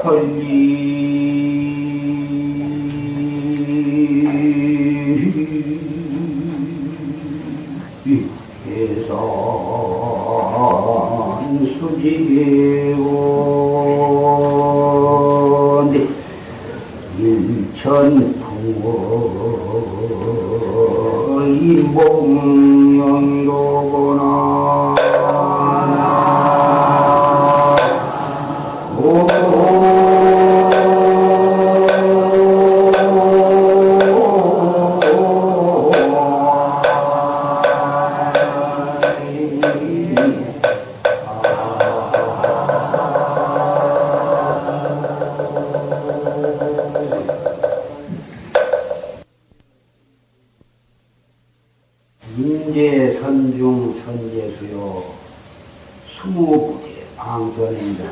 천리 해산 수지개원 일천풍어 이목령도거나 인재 선중 선재수요 수무부대 방선입니다.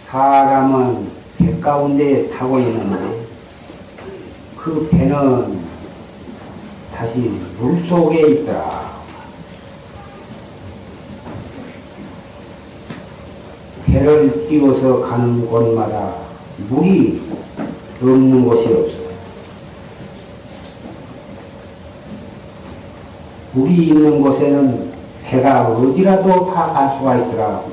사람은 배 가운데 타고 있는데 그 배는 다시 물속에 있더라. 배를 띄워서 가는 곳마다 물이 없는 곳이 없어요. 물이 있는 곳에는 배가 어디라도 다 갈 수가 있더라.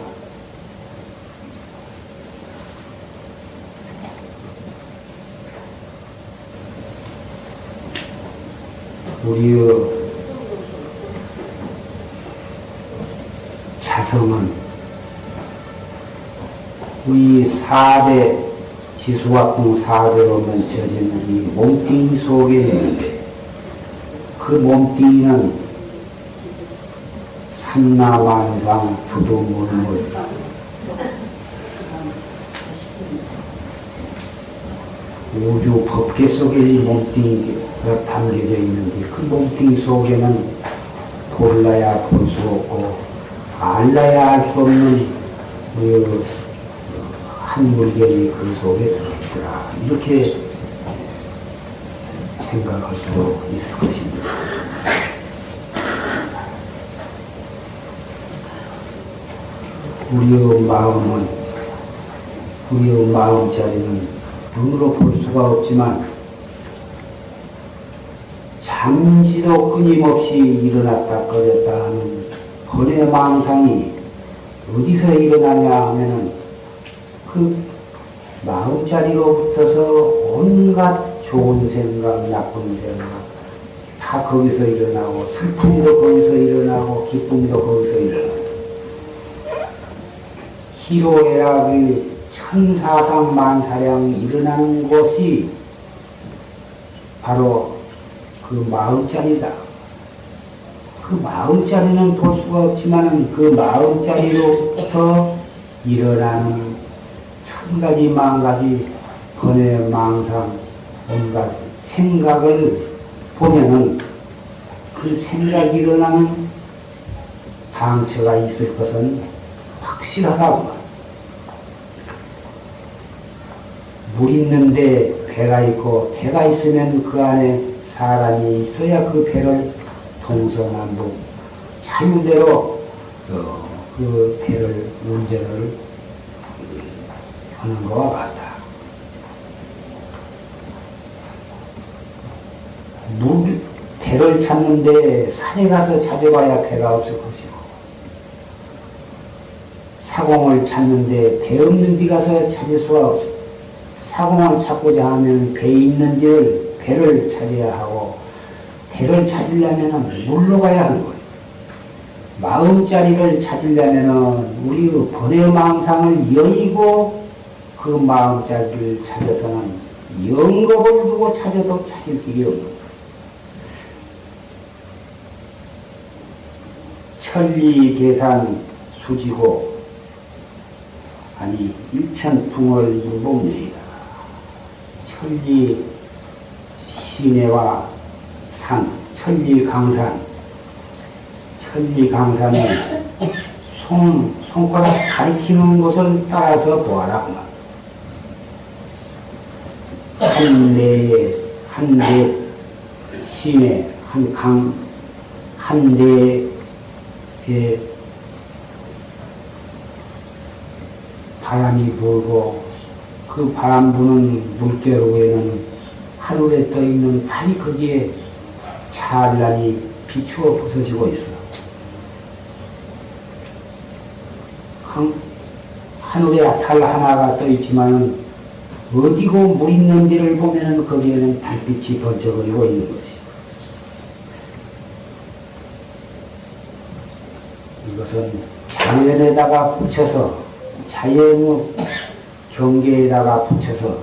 우리의 자성은 우리 4대 지수화풍 4대로 맺혀진 우리 몸뚱이 속에 있는데 그 몸뚱이는 삼라만상 두두물물 우주 법계 속에 이 몸뚱이가 담겨져 있는데 그 몸뚱이 속에는 볼라야 볼 수 없고 알라야 알 수 없는 그 한 물결이 그 속에 들어있더라. 이렇게 생각할 수 있을 것입니다. 우리의 마음은, 우리의 마음자리는 눈으로 볼 수가 없지만 잠시도 끊임없이 일어났다 꺼졌다 하는 번외 망상이 어디서 일어나냐 하면은 그 마음자리로부터서 온갖 좋은 생각, 나쁜 생각 다 거기서 일어나고 슬픔도 거기서 일어나고 기쁨도 거기서 일어나고 희로애락의 천사상 만사량 일어나는 곳이 바로 그 마음자리다. 그 마음자리는 볼 수가 없지만 그 마음자리로부터 일어나는 천가지 만가지 번외 망상 온갖 생각을 보면은 그 생각이 일어나는 당처가 있을 것은 확실하다고. 물 있는데 배가 있고 배가 있으면 그 안에 사람이 있어야 그 배를 동서남북 자유대로 그 배를 운전을 하는 것과 같다. 배를 찾는데 산에 가서 찾아봐야 배가 없을 것이고 사공을 찾는데 배 없는 데 가서 찾을 수가 없어. 사공을 찾고자 하면 배 있는 데를 배를 찾아야 하고 배를 찾으려면 물로 가야 하는 거예요. 마음자리를 찾으려면 우리의 번외망상을 여의고 그 마음자리를 찾아서는 영겁을 두고 찾아도 찾을 길이 없는 거예요. 천리계산 수지고 아니 일천풍월 인복령이다. 천리 시내와 산, 천리강산, 천리강산이 손가락 가리키는 곳을 따라서 보아라. 한 대 시내, 한 강, 한 대의 바람이 불고 그 바람 부는 물결 위에는 하늘에 떠 있는 달이 거기에 찬란히 비추어 부서지고 있어. 하늘에 달 하나가 떠 있지만 어디고 물 있는 데를 보면은 거기에는 달빛이 번쩍거리고 있는 것이. 이것은 자연에다가 붙여서 자연의 경계에다가 붙여서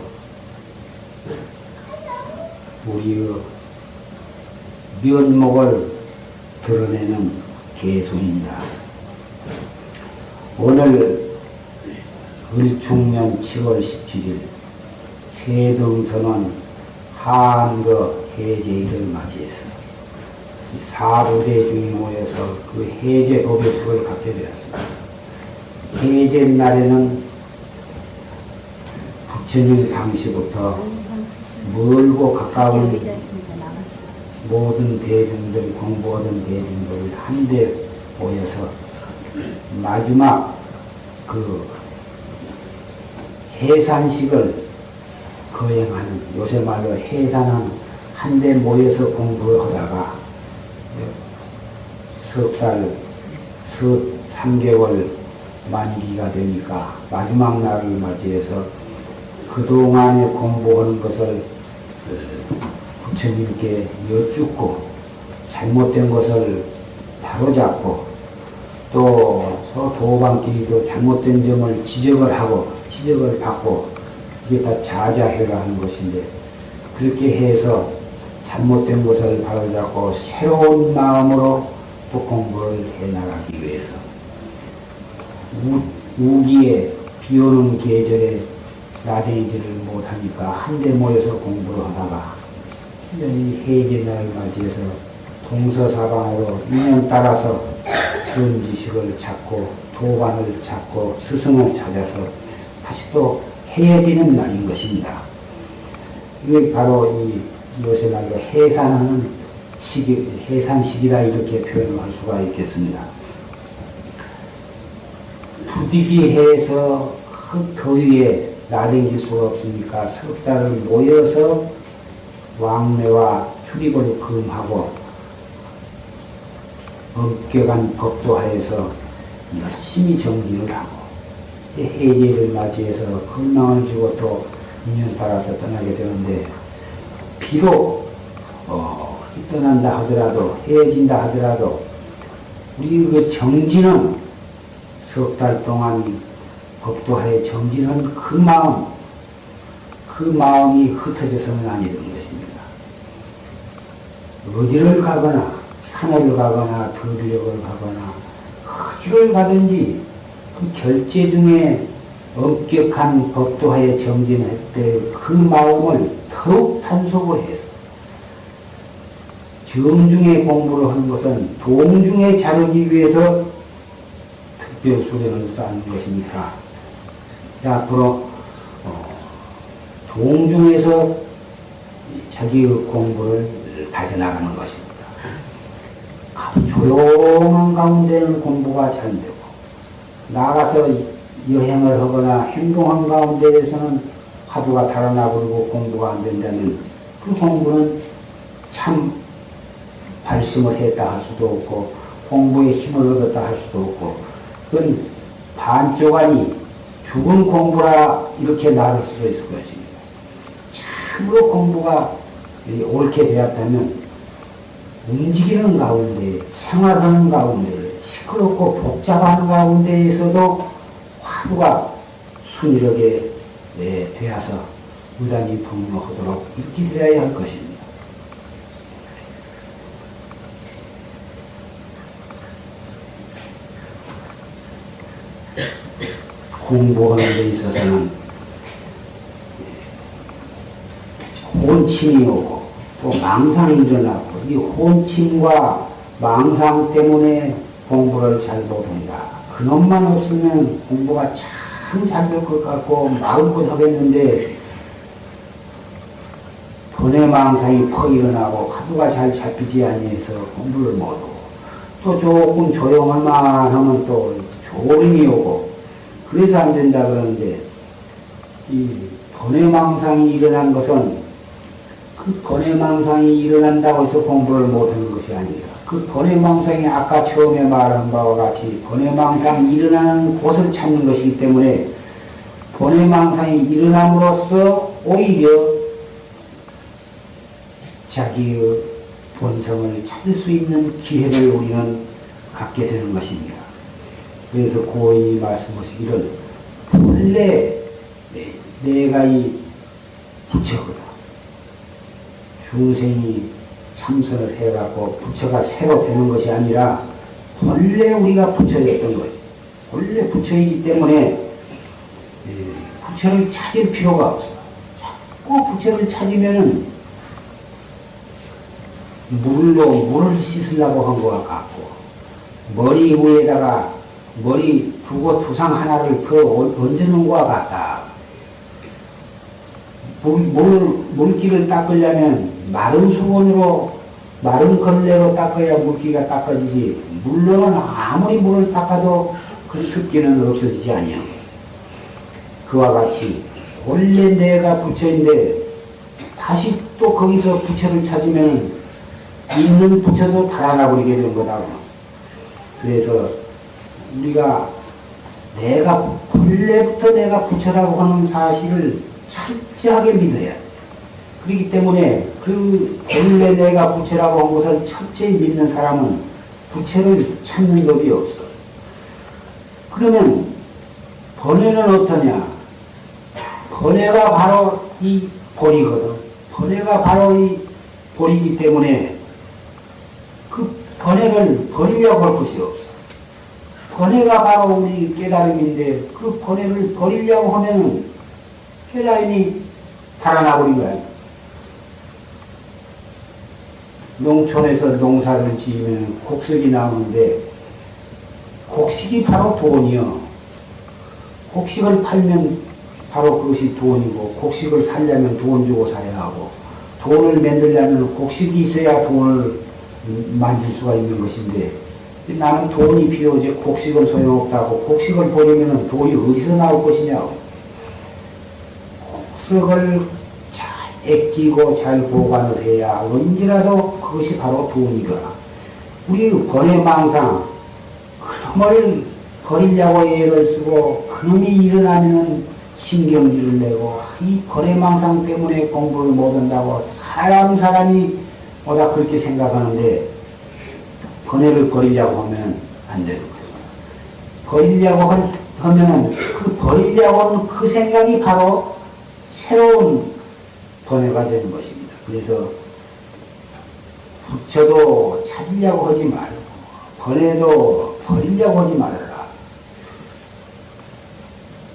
우리의 면목을 드러내는 개소입니다. 오늘 을중년 7월 17일 세등선언 한거 해제일을 맞이해서 사부대중이 모여서 그 해제 법요식을 갖게 되었습니다. 해제 날에는 부처님 당시부터 멀고 가까운 모든 대중들, 공부하던 대중들 한데 모여서 마지막 그 해산식을 거행하는, 요새 말로 해산하는 한데 모여서 공부를 하다가 석 달, 3개월 만기가 되니까 마지막 날을 맞이해서 그동안에 공부하는 것을 부처님께 여쭙고 잘못된 것을 바로잡고 또 도반끼리도 잘못된 점을 지적을 하고 지적을 받고 이게 다 자자회라 하는 것인데 그렇게 해서 잘못된 것을 바로잡고 새로운 마음으로 또 공부를 해나가기 위해서 우기에 비오는 계절에 나대지를 못하니까 한데 모여서 공부를 하다가 이 해제날을 맞이해서 동서사방으로 인연 따라서 선지식을 찾고 도반을 찾고 스승을 찾아서 다시 또 헤어지는 날인 것입니다. 이게 바로 이 요새 말로 해산하는 시기, 해산식이다 이렇게 표현을 할 수가 있겠습니다. 부득이해서 그 더위에 나댕길 수가 없으니까 석 달을 모여서 왕래와 출입을 금하고 엄격한 법도하에서 열심히 정진을 하고 해제를 맞이해서 건강을 주고 또 인연 따라서 떠나게 되는데 비록 떠난다 하더라도 헤어진다 하더라도 우리 그 정진은 석 달 동안 법도하에 정진한 그 마음이 흩어져서는 아니 되는 것입니다. 어디를 가거나 산을 가거나 들녘을 가거나 어디를 가든지 그 결제 중에 엄격한 법도하에 정진할 때 그 마음을 더욱 단속을 해서 정중에 공부를 하는 것은 동중에 자르기 위해서 특별 수련을 쌓는 것이니까 앞으로 동중에서 자기의 공부를 다져나가는 것입니다. 조용한 가운데는 공부가 잘 되고 나가서 여행을 하거나 행동한 가운데에서는 화두가 달아나 버리고 공부가 안 된다면 그 공부는 참 발심을 했다 할 수도 없고 공부에 힘을 얻었다 할 수도 없고 그건 반쪽아니 죽은 공부라 이렇게 나를 수도 있을 것입니다. 참으로 공부가 옳게 되었다면 움직이는 가운데 생활하는 가운데 시끄럽고 복잡한 가운데에서도 화두가 순이하게 되어서 무단히 복무하도록 이렇게 되어야 할 것입니다. 공부하는 데 있어서는 혼침이 오고 또 망상이 일어나고 이 혼침과 망상 때문에 공부를 잘 못한다. 그놈만 없으면 공부가 참 잘 될 것 같고 마음껏 하겠는데 번외 망상이 퍼 일어나고 화두가 잘 잡히지 아니해서 공부를 못하고 또 조금 조용할만 하면 또 졸음이 오고 그래서 안 된다 그러는데 이 번외망상이 일어난 것은 그 번외망상이 일어난다고 해서 공부를 못하는 것이 아닙니다. 그 번외망상이 아까 처음에 말한 바와 같이 번외망상이 일어나는 곳을 찾는 것이기 때문에 번외망상이 일어남으로써 오히려 자기의 본성을 찾을 수 있는 기회를 우리는 갖게 되는 것입니다. 그래서 고인이 말씀하시기를 본래 내가 이 부처거든. 중생이 참선을 해갖고 부처가 새로 되는 것이 아니라 본래 우리가 부처였던 것이. 본래 부처이기 때문에 부처를 찾을 필요가 없어. 자꾸 부처를 찾으면은 물을 씻으려고 한 것 같고 머리 위에다가 머리 두고 두상 하나를 더 얹어놓은 것과 같다. 물기를 닦으려면 마른 수건으로, 마른 걸레로 닦아야 물기가 닦아지지, 물로는 아무리 물을 닦아도 그 습기는 없어지지 아니야. 그와 같이, 원래 내가 부처인데, 다시 또 거기서 부처를 찾으면, 있는 부처도 달아나 버리게 되는 거다. 그래서, 우리가, 본래부터 내가 부처라고 하는 사실을 철저하게 믿어야 돼. 그렇기 때문에 그 본래 내가 부처라고 한 것을 철저히 믿는 사람은 부처를 찾는 법이 없어. 그러면 번뇌는 어떠냐? 번뇌가 바로 이 본이거든. 번뇌가 바로 이 본이기 때문에 그 번뇌를 버리려고 할 것이 없어. 번뇌가 바로 우리 깨달음인데 그 번뇌를 버리려고 하면 깨달음이 달아나버린 거야. 농촌에서 농사를 지으면 곡식이 나오는데 곡식이 바로 돈이요. 곡식을 팔면 바로 그것이 돈이고 곡식을 살려면 돈 주고 사야 하고 돈을 만들려면 곡식이 있어야 돈을 만질 수가 있는 것인데 나는 돈이 필요하지 곡식은 소용없다고 곡식을 버리면 돈이 어디서 나올 것이냐고. 곡식을 잘 애끼고 잘 보관을 해야 언제라도 그것이 바로 돈이거라. 우리 번외망상 그놈을 버리려고 애를 쓰고 그놈이 일어나면 신경질을 내고 이 번외망상 때문에 공부를 못한다고 사람이 뭐다 그렇게 생각하는데 번뇌를 버리려고 하면 안 되는 거예요. 버리려고 하면 그 버리려고 하는 그 생각이 바로 새로운 번뇌가 되는 것입니다. 그래서 부처도 찾으려고 하지 말고 번뇌도 버리려고 하지 말아라.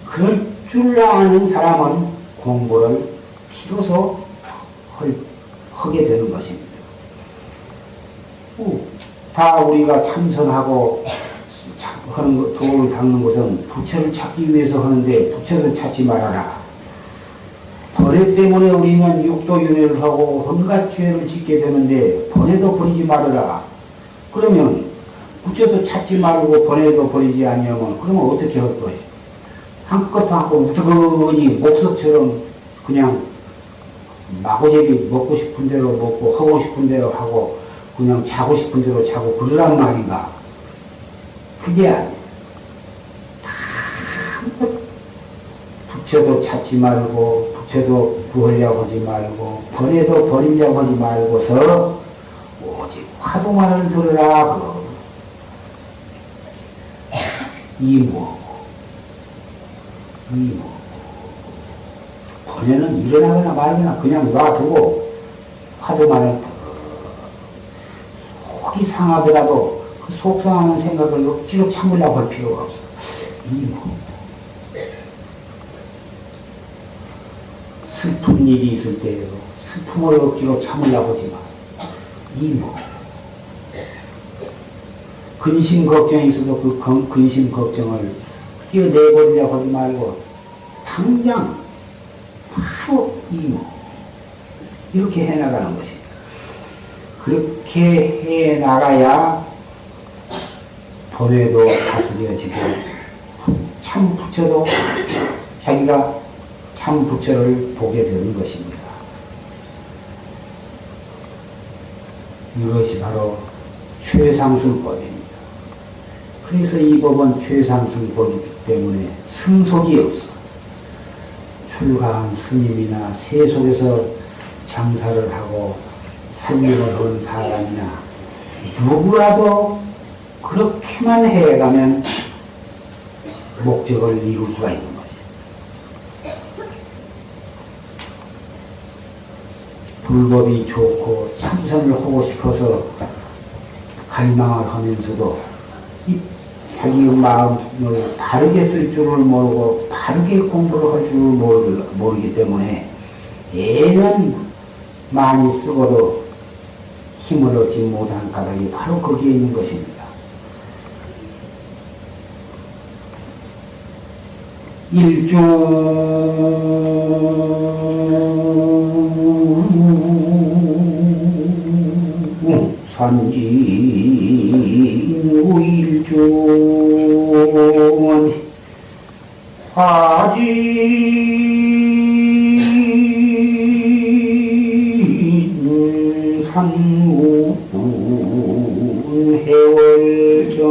그럴 줄 아는 사람은 공부를 비로소 하게 되는 것입니다. 다 우리가 참선하고 하는 것, 도를 닦는 것은 부처를 찾기 위해서 하는데 부처를 찾지 말아라. 번뇌 때문에 우리는 육도윤회를 하고 온갖 죄를 짓게 되는데 번뇌도 버리지 말아라. 그러면 부처도 찾지 말고 번뇌도 버리지 아니하면 그러면 어떻게 할 거예요? 한껏 한껏 무드거니 목석처럼 그냥 마구잡이 먹고 싶은 대로 먹고 하고 싶은 대로 하고 그냥 자고 싶은 대로 자고 그러란 말인가? 그게 아니야. 부처도 찾지 말고 부처도 구하려고 하지 말고 번뇌도 버리려고 하지 말고서 오직 화두만을 들으라. 이뭐 번뇌는 일어나거나 말거나 그냥 놔두고 화두만을 속이 상하더라도 그 속상하는 생각을 억지로 참으려고 할 필요가 없어. 슬픈 일이 있을 때에도 슬픔을 억지로 참으려고 하지 마. 근심 걱정이 있어도 그 근심 걱정을 뛰어내버리려고 하지 말고 당장 바로 이렇게 해나가는 것입니다. 그렇게 해나가야 번뇌도 다스려지고 참 부처도 자기가 참 부처를 보게 되는 것입니다. 이것이 바로 최상승법입니다. 그래서 이 법은 최상승법이기 때문에 승속이 없어. 출가한 스님이나 세속에서 장사를 하고 살림을 한 사람이나 누구라도 그렇게만 해가면 목적을 이룰 수가 있는 거지. 불법이 좋고 참선을 하고 싶어서 갈망을 하면서도 이 자기 마음을 바르게 쓸 줄을 모르고 바르게 공부를 할 줄을 모르기 때문에 애는 많이 쓰고도 힘을 얻지 못한 까닭이 바로 거기에 있는 것입니다. 일종 산진구 일종은 화진 산문 해월정이로나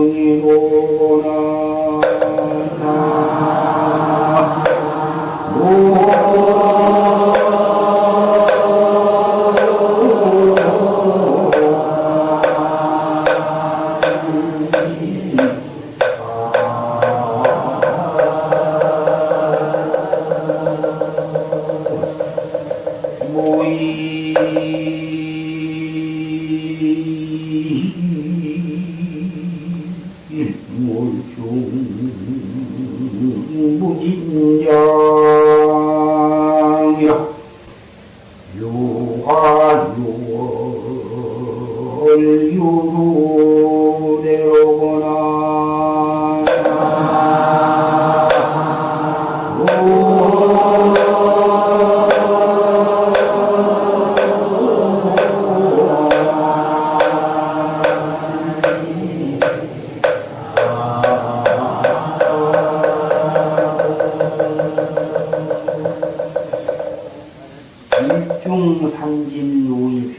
일중산진우일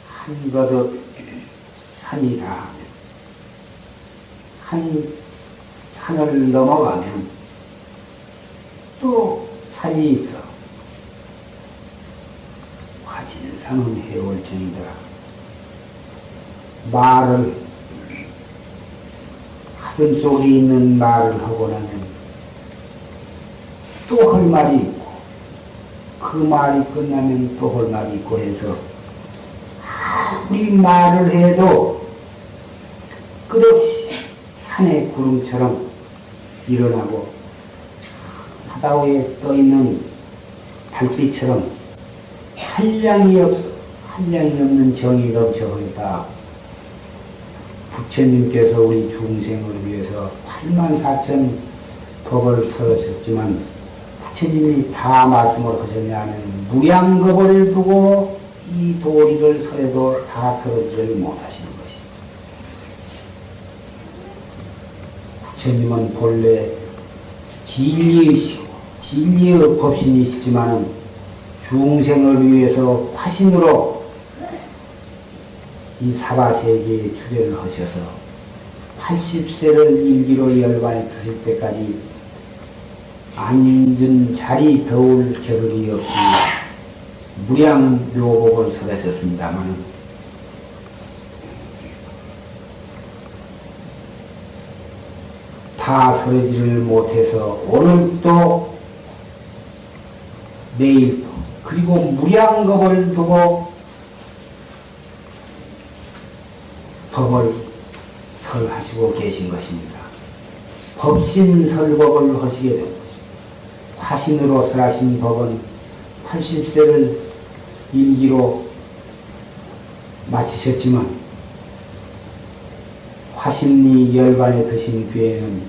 한거듭 산이다. 한 산을 넘어가면 또 산이 있어. 화진산은 해월정이더라. 말을 가슴속에 있는 말을 하고 나면 또 할 말이 있고 그 말이 끝나면 또 할 말이 있고 해서 아무리 말을 해도 끝없이 산의 구름처럼 일어나고 바다 위에 떠있는 달빛처럼 한량이 없는 정이 넘쳐버렸다. 부처님께서 우리 중생을 위해서 84,000 법을 설하셨지만 부처님이 다 말씀을 하셨냐면 무량겁을 두고 이 도리를 설해도 다 설하지를 못하시는 것입니다. 부처님은 본래 진리의시고 진리의 법신이시지만 중생을 위해서 화신으로 이 사바세계에 출현을 하셔서 80세를 일기로 열반에 드실 때까지 앉은 자리 더울 겨를이 없이 무량묘법을 설하셨습니다만 다 설하지를 못해서 오늘도 내일도 그리고 무량겁을 두고 법을 설하시고 계신 것입니다. 법신설법을 하시게 된 것입니다. 화신으로 설하신 법은 80세를 일기로 마치셨지만 화신이 열반에 드신 뒤에는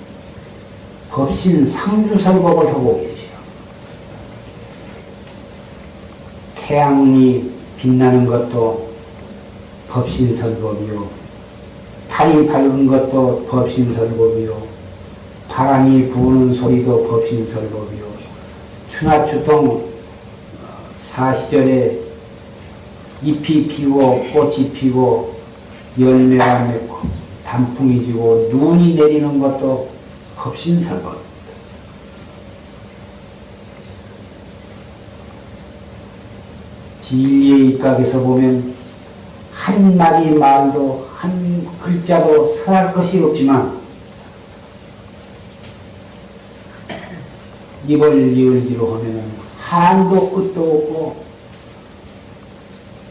법신 상주설법을 하고 계시오. 태양이 빛나는 것도 법신설법이요. 달이 밝은 것도 법신설법이요. 바람이 부는 소리도 법신설법이요. 추나추통 사시절에 잎이 피고 꽃이 피고 열매가 맺고 단풍이 지고 눈이 내리는 것도 흡신설법. 진리의 입각에서 보면 한마디 말도 한 글자도 설할 것이 없지만 입을 열기로 하면은 한도 끝도 없고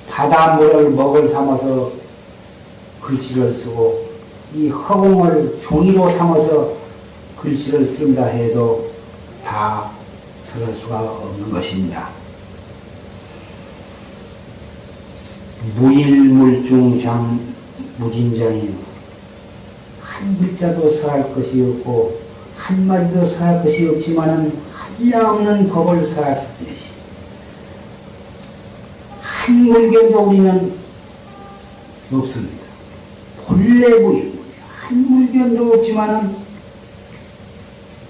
바닷물을 먹을 삼아서 글씨를 쓰고 이 허공을 종이로 삼아서 글씨를 쓴다 해도 다 설할 수가 없는 것입니다. 무일물중장 무진장이요. 한 글자도 설할 것이 없고 한마디도 설할 것이 없지만은 한량없는 법을 설하실 것이 한 물견도 우리는 없습니다. 본래 무일물 한 물견도 없지만은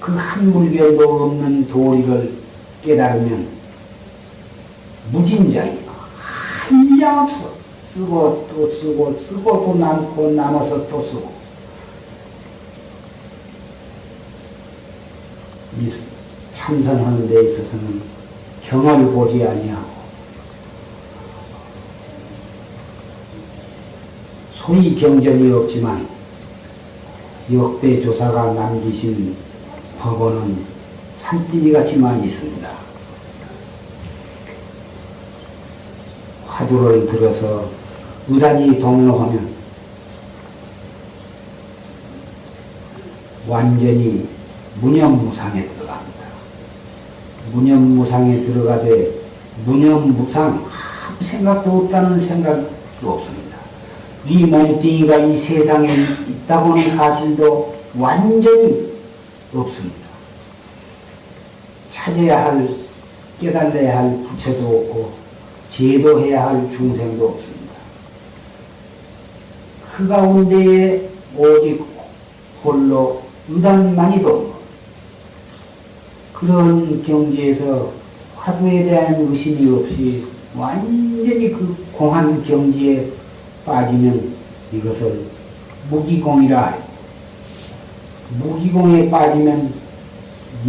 그 한 물견도 없는 도리를 깨달으면 무진장이요. 한량 없어. 쓰고 또 쓰고 쓰고 또 남고 남아서 또 쓰고 이 참선하는 데 있어서는 경을 보지 아니하고 소위 경전이 없지만 역대 조사가 남기신 법원은 산더미같이 많이 있습니다. 화두를 들어서 의단이 동로하면 완전히 무념무상에 들어갑니다. 무념무상에 들어가되 무념무상 아무 생각도 없다는 생각도 없습니다. 이 몸뚱이가 이 세상에 있다고는 사실도 완전히 없습니다. 찾아야 할 깨달아야 할 부처도 없고 제도해야 할 중생도 없습니다. 그 가운데에 오직 홀로 의단만이도 그런 경지에서 화두에 대한 의심이 없이 완전히 그 공한 경지에 빠지면 이것을 무기공이라 해요. 무기공에 빠지면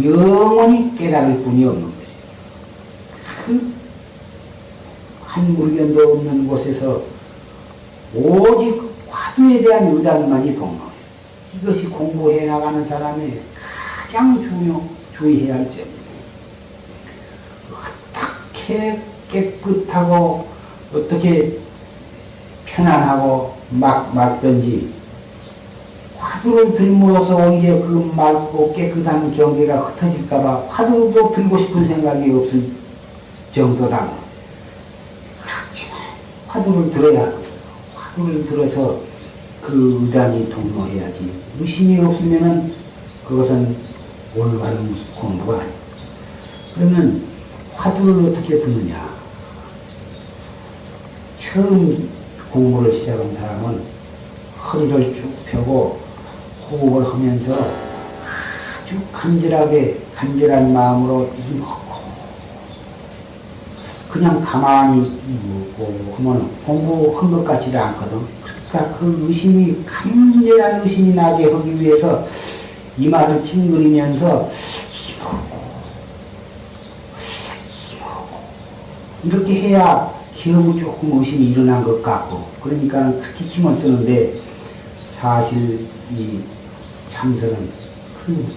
영원히 깨달을 뿐이 없는 것이에요. 그 한 물견도 없는 곳에서 오직 화두에 대한 의단만이 동로예요. 이것이 공부해 나가는 사람의 가장 주의해야 할 점이에요. 어떻게 깨끗하고 어떻게 편안하고 맑든지 화두를 들므로써 오히려 그 맑고 깨끗한 경계가 흩어질까봐 화두도 들고 싶은 생각이 없을 정도다. 그렇지만 화두를 들어야 하거든요. 화두를 들어서 그 의단이 동로해야지. 의심이 없으면은 그것은 올바른 공부가 아닙니다. 그러면 화두를 어떻게 듣느냐? 처음 공부를 시작한 사람은 허리를 쭉 펴고 호흡을 하면서 아주 간절한 마음으로 입먹고 그냥 가만히 묵고 하면 공부한 것 같지도 않거든. 그러니까 그 의심이 간절한 의심이 나게 하기 위해서 이마를 찡그리면서 힘하고 이렇게 해야 기억이 조금 의심이 일어난 것 같고 그러니까 그렇게 힘을 쓰는데 사실 이 참선은 그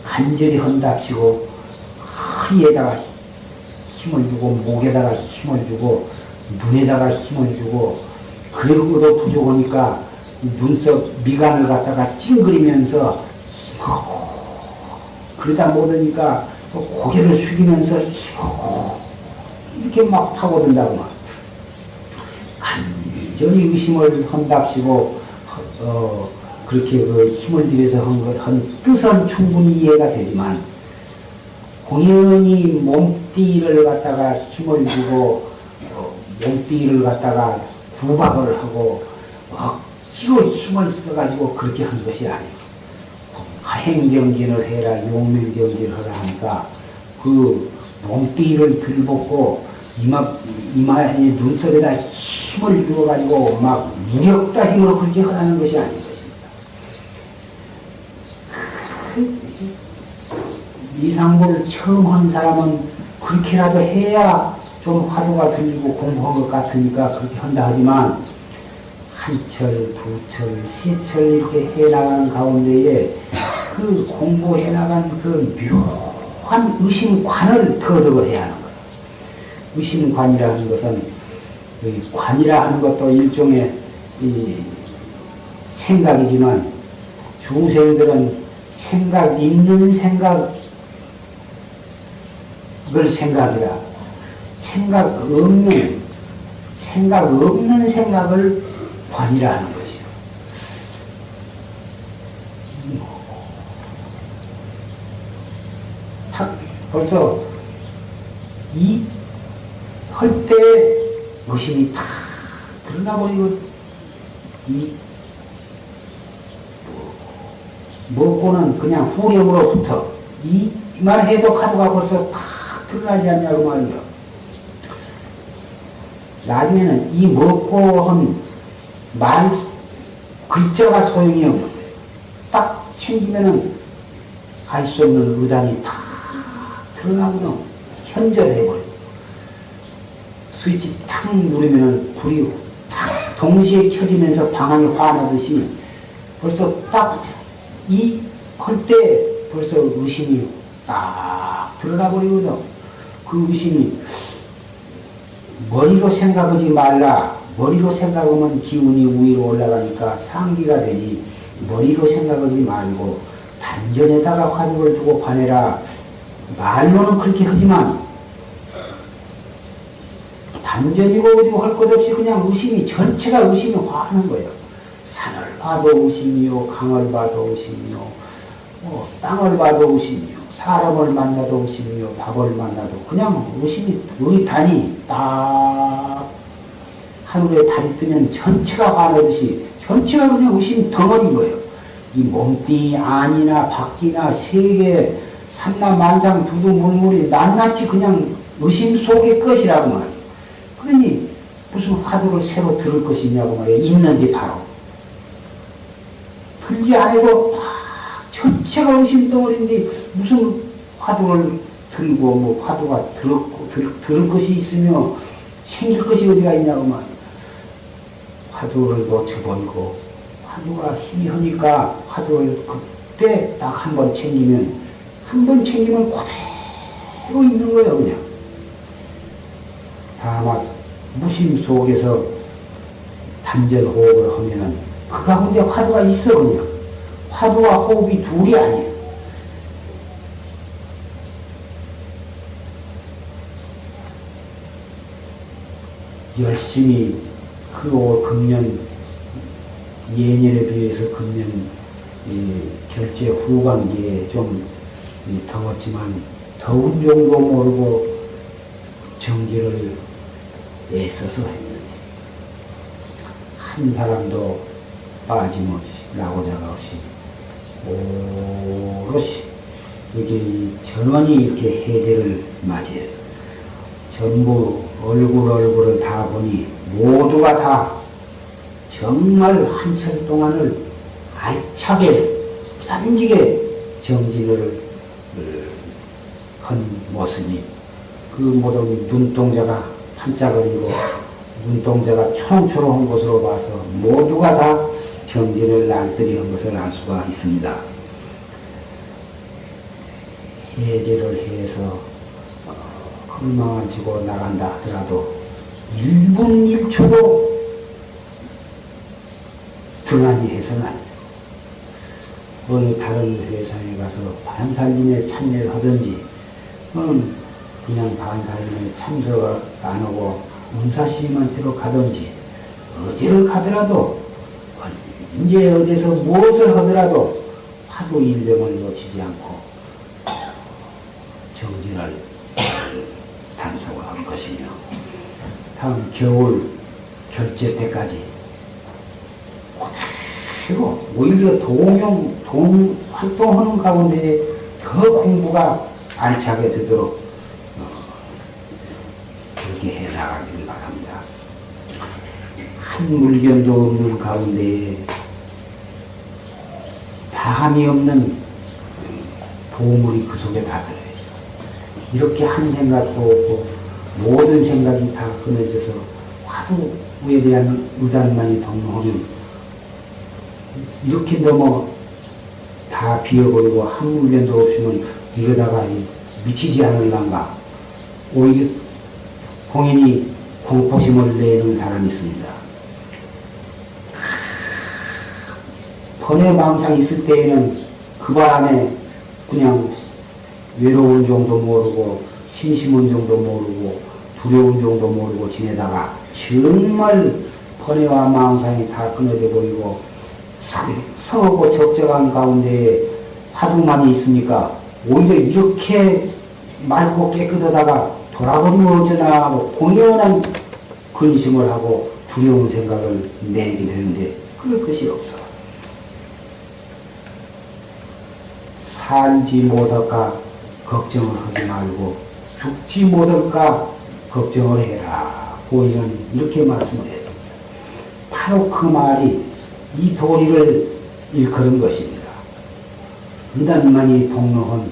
간절히 한답시고 허리에다가 힘을 주고 목에다가 힘을 주고 눈에다가 힘을 주고 그리고도 부족하니까 눈썹 미간을 갖다가 찡그리면서 힘하고 그러다 못하니까 고개를 숙이면서 힘하고 이렇게 막 파고든다고 막 간절히 의심을 한답시고 그렇게 그 힘을 들여서 한 뜻은 충분히 이해가 되지만 공연히 몸띠를 갖다가 힘을 주고 몸띠를 갖다가 구박을 하고 억지로 힘을 써가지고 그렇게 하는 것이 아니에요. 하행정진을 해라, 용맹정진을 하라 하니까 그 몸뚱이를 들벗고 이마에 눈썹에다 힘을 들어가지고 막 무력다짐으로 그렇게 하라는 것이 아닌 것입니다. 이상보를 처음 한 사람은 그렇게라도 해야 좀 화두가 들리고 공부한 것 같으니까 그렇게 한다 하지만 한 철, 두 철, 세 철 이렇게 해나가는 가운데에 그 공부해 나간 그 묘한 의심관을 터득을 해야 하는 거예요. 의심관이라는 것은 관이라 하는 것도 일종의 생각이지만 중생들은 있는 생각을 생각이라 생각 없는 생각을 관이라 하는 것이요. 벌써 할 때 의심이 다 드러나버리고 먹고는 그냥 후렴으로부터 이만 해도 화두가 벌써 다 드러나지 않냐고 말이요. 나중에는 이 먹고 한 글자가 소용이 없는 거예요. 딱 챙기면은 알 수 없는 의단이 다 드러나거든. 현절해버리고. 스위치 탁 누르면은 불이 탁 동시에 켜지면서 방향이 화나듯이 벌써 딱 할 때 벌써 의심이 딱 드러나버리거든. 그 의심이 머리로 생각하지 말라. 머리로 생각하면 기운이 위로 올라가니까 상기가 되니 머리로 생각하지 말고 단전에다가 화두를 두고 관해라. 말로는 그렇게 하지만 단전이고 어디고 할 것 없이 그냥 의심이 전체가 의심이 화하는 거예요. 산을 봐도 의심이요, 강을 봐도 의심이요, 땅을 봐도 의심이요, 사람을 만나도 의심이요, 밥을 만나도 그냥 의심이 의단이 딱 하늘에 달이 뜨면 전체가 화나듯이 전체가 그냥 의심 덩어리인 거예요. 이 몸뚱이 안이나 밖이나 세계 삼라만상 두두물물이 낱낱이 그냥 의심 속의 것이라고 말이에요. 그러니 무슨 화두를 새로 들을 것이 있냐고 말이에요. 있는데 바로 들지 않아도 막 전체가 의심 덩어리인데 무슨 화두를 들고 뭐 화두가 들을 것이 있으며 생길 것이 어디가 있냐고 말이에요. 화두를 놓쳐버리고 화두가 희미하니까 화두를 그때 딱 한 번 챙기면 그대로 있는 거예요. 그냥 다만 무심 속에서 단전 호흡을 하면은 그 가운데 화두가 있어. 그냥 화두와 호흡이 둘이 아니에요. 열심히 금년 예년에 비해서 금년 결제 후반기에 좀 더웠지만 더운 정도 모르고 정기를 애써서 했는데 한 사람도 빠짐없이 나고자가 없이 오롯이 이게 전원이 이렇게 해제를 맞이해서 전부 얼굴을 다 보니 모두가 다 정말 한철 동안을 알차게 짠지게 정진을 한 모습이 그 모든 눈동자가 반짝거리고 눈동자가 초롱초롱한 것으로 봐서 모두가 다 정진을 날들이 한 것을 알 수가 있습니다. 해제를 해서 건망을 나간다 하더라도 1분 1초도 등한히 해서는 안 돼요. 어느 다른 회사에 가서 반살림에 참여를 하든지 그냥 반살림에 참석 안 하고 문사시임한테로 가든지 어디를 가더라도 이제 어디서 무엇을 하더라도 화두 일념을 놓치지 않고 정진을 단속을 할 것이며 다음 겨울 결제 때까지 그대로 오히려 활동하는 가운데 더 공부가 알차게 되도록 그렇게 해나가기를 바랍니다. 한 물견도 없는 가운데 다함이 없는 보물이 그 속에 다 들어요. 이렇게 한 생각도 없고 모든 생각이 다 끊어져서 화두에 대한 의단만이 동로하면 이렇게 넘어 다 비어버리고 한 물견도 없으면 이러다가 미치지 않을란가. 오히려 공인이 공포심을 내는 사람이 있습니다. 번외망상 있을 때에는 그 바람에 그냥 외로운 정도 모르고 심심한 정도 모르고 두려운 정도 모르고 지내다가 정말 번외와 망상이 다 끊어져 버리고 성하고 적적한 가운데 화두만이 있으니까 오히려 이렇게 맑고 깨끗하다가 돌아버리면 어쩌나 하고 공연한 근심을 하고 두려운 생각을 내게 되는데 그럴 것이 없어. 살지 못할까 걱정을 하지 말고 죽지 못할까 걱정을 해라. 고인은 이렇게 말씀을 했습니다. 바로 그 말이 이 도리를 일컬은 것입니다. 의단만이 동로한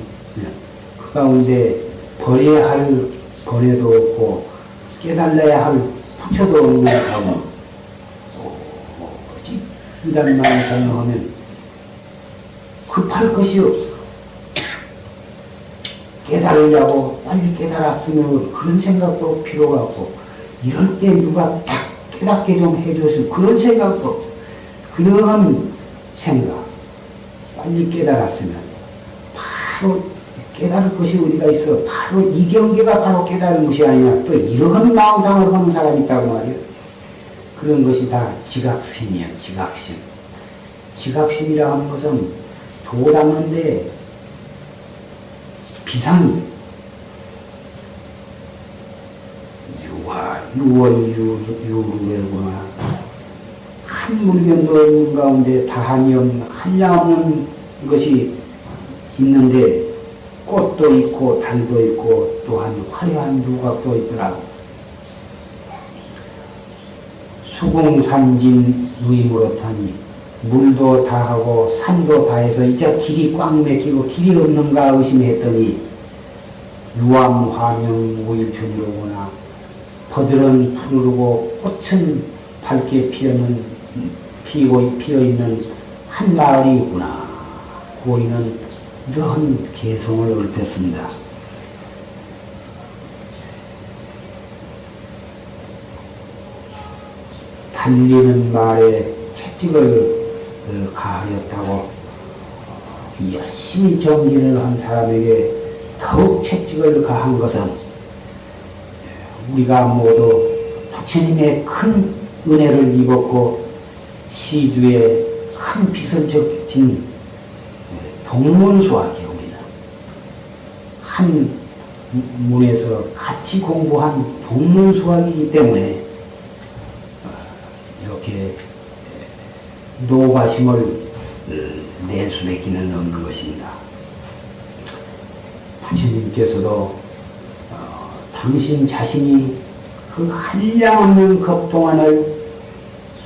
그 가운데 버려야 할 번외도 없고 깨달아야 할 부처도 없는 가운데 의단만이 동로하면 급할 것이 없어. 깨달으려고 빨리 깨달았으면 그런 생각도 필요가 없고 이럴 때 누가 딱 깨닫게 좀 해줬으면 그런 생각도 없어. 그러한 생각 빨리 깨달았으면 바로 깨달을 것이 어디가 있어. 바로 이 경계가 바로 깨달은 것이 아니냐. 또 이러한 망상을 하는 사람이 있다고 말이에요. 그런 것이 다 지각심이야. 지각심. 지각심이라 하는 것은 도 닦는데 비상이 유월유루회구나. 한 물견도 없는 가운데 다함이 없는 한량 없는 것이 있는데 꽃도 있고 달도 있고 또한 화려한 누각도 있더라고. 수공산진 누이무릇하니 물도 다 하고 산도 다 해서 이제 길이 꽉 막히고 길이 없는가 의심했더니 유암 화명 우일천이로구나. 버들은 푸르르고 꽃은 밝게 피어있는 한 마을이 있구나. 고인은 이러한 개성을 읊었습니다. 달리는 말에 채찍을 가하였다고 열심히 정진을 한 사람에게 더욱 채찍을 가한 것은 우리가 모두 부처님의 큰 은혜를 입었고 시주에 큰 빛을 적진 동문수학이옵니다. 한 문에서 같이 공부한 동문수학이기 때문에 이렇게 노바심을 낼 수밖에는 없는 것입니다. 부처님께서도 당신 자신이 그 한량없는 겁동안을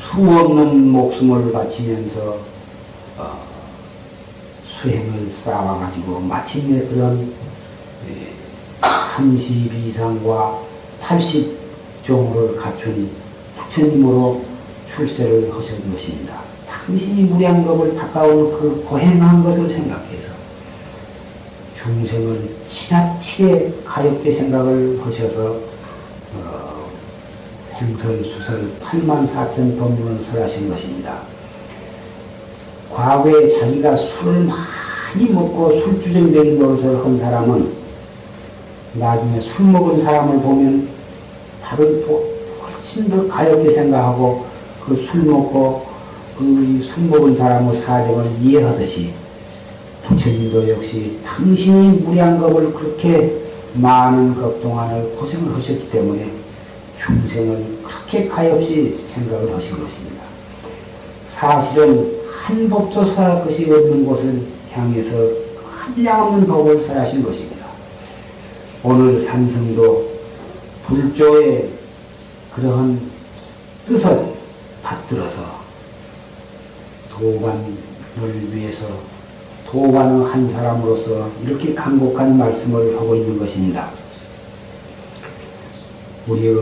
수없는 목숨을 바치면서 수행을 쌓아가지고 마침내 그런 32상과 80종을 갖춘 부처님으로 출세를 하신 것입니다. 당신이 무량겁을 닦아온 그 고행한 것을 생각해서 중생을 지나치게 가엽게 생각을 하셔서 행설수설 84,000법문을 설하신 것입니다. 과거에 자기가 술을 많이 먹고 술주정뱅이 노릇을 한 사람은 나중에 술 먹은 사람을 보면 다른 훨씬 더 가엽게 생각하고 그 술 먹고 그 술 먹은 사람의 사정을 이해하듯이 부처님도 역시 당신이 무량겁을 그렇게 많은 것 동안을 고생을 하셨기 때문에 중생을 그렇게 가엾이 생각을 하신 것입니다. 사실은 한 법도 설할 것이 없는 곳은 향해서 한량없는 법을 설하신 것입니다. 오늘 산성도 불조의 그러한 뜻을 받들어서 도반을 위해서 도반의 한 사람으로서 이렇게 간곡한 말씀을 하고 있는 것입니다. 우리의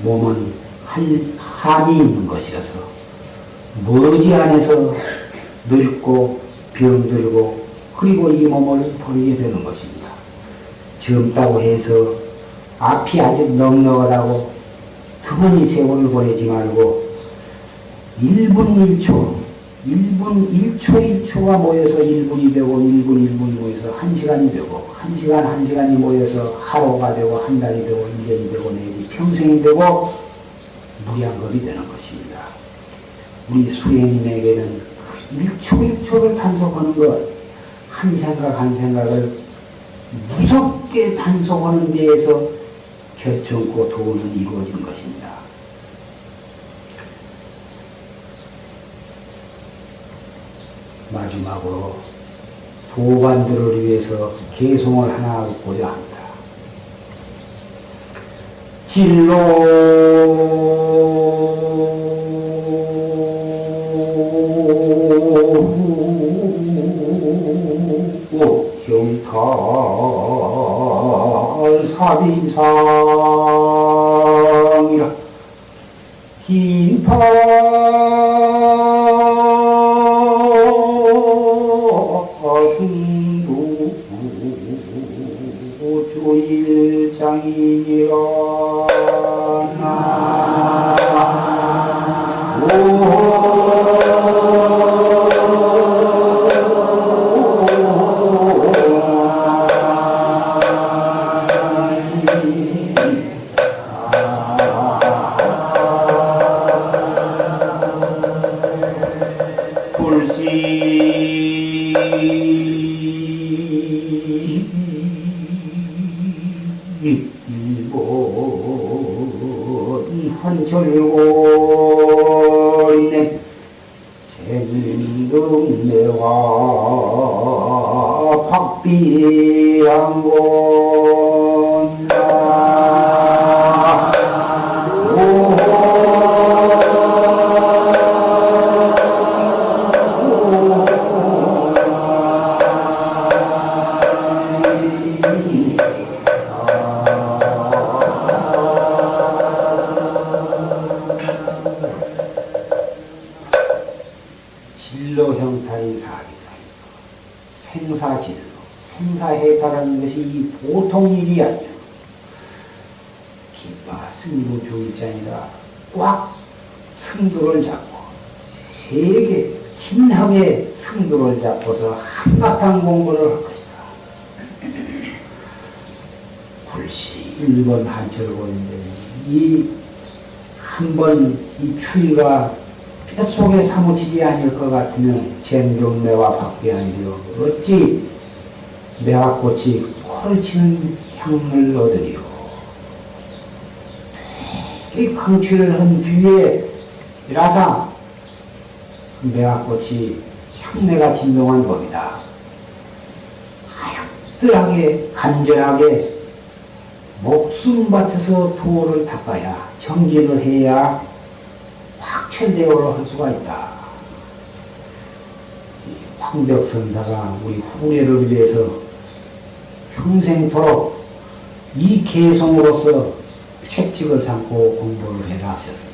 몸은 한이 있는 것이어서 머지안에서 늙고 병들고 그리고 이 몸을 버리게 되는 것입니다. 젊다고 해서 앞이 아직 넉넉하다고 등한히 세월을 보내지 말고 1분 1초, 1분 1초 1초가 모여서 1분이 되고 1분 1분이 모여서 1시간이 되고 1시간 1시간이 모여서 하루가 되고 한 달이 되고 1년이 되고 내일이 평생이 되고 무량겁이 되는 것입니다. 우리 수행님에게는 1초 1초를 단속하는 것, 한 생각 한 생각을 무섭게 단속하는 데에서 결정코 도는 이루어진 것입니다. 마지막으로 도반들을 위해서 개송을 하나 하고자 합니다. 경탈사비상이라 긴파 승도 조일장이니라 일본 한철고인네 재능등내와 박비양곤나 진로 형탈이 사기사이고 생사진로, 생사해탈하는 것이 보통 일이 아니야. 기빠 승부 조일장이라 꽉 승도를 잡고 세게 긴하게 승도를 잡고서 한바탕 공부를 할 것이다. 불시 일본 한철고인데 이 한 번 이 추위가 뱃속에 사무치지 아닐 것 같으면 쟁경매와 박비아니려 어찌 매화꽃이 코를 치는 향을 얻으리요. 이 강취를 한 뒤에 라사 매화꽃이 향내가 진동한 법이다. 하얗들하게 간절하게 목숨 바쳐서 도를 닦아야 정진을 해야 확철대오를 할 수가 있다. 황벽선사가 우리 후례를 위해서 평생토록 이 개성으로서 책찍을 삼고 공부를 해라 하셨습니다.